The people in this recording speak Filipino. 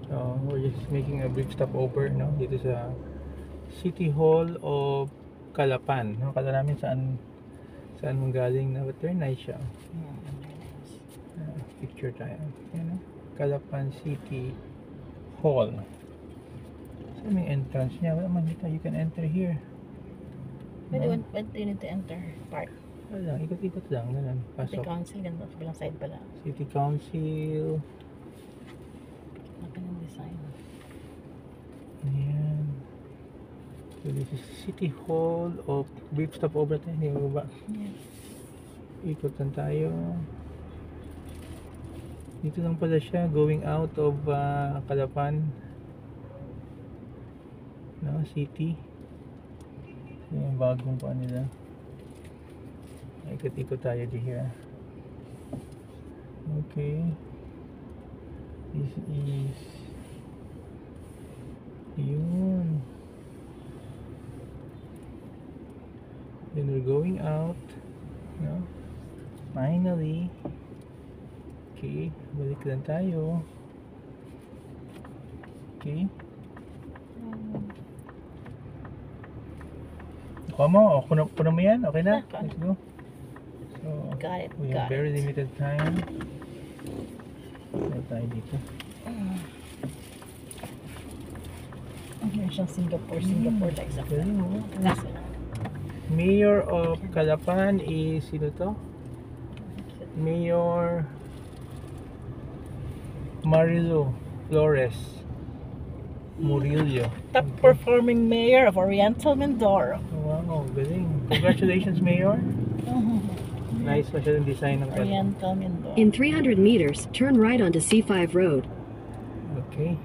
So, we're just making a brief stopover, no? Dito sa City Hall of Calapan, no? Kala namin saan mong galing na, but very nice siya. Picture tayo. Yan, no? Calapan City Hall. Saan yung entrance niya? Wala man dito. You can enter here. Pwede you need to enter park. Wala lang. Ikot-ikot lang. Ganun. City Pasok. Council, ganda sa bilang side pala. City Council. Laki ng design. Ayan. So this is City Hall of brief stopover tayo. Hindi mo ba? Yeah. Ikot lang tayo. Dito lang pala siya. Going out of Calapan. No, city. Yung bagong pa nila. Ikot-ikot tayo di here. Okay. This is yun. Then we're going out. No? Finally. Okay. Balik lang tayo. Okay. Kuha mo, kuno mo yan, okay na? Ah, Let's go. So, Got it, we have got very it. limited time. Wala tayo dito. Meron siyang Singapore like sa Galing mo. Nasa Mayor of Calapan is, sino to? Mayor Marilu Flores Murillo. top performing mayor of Oriental Mindoro. Wow, galing. Congratulations, Mayor. Nice na siya yung design ng Calapan. Oriental Mindoro. In 300 meters, turn right onto C5 Road. Okay.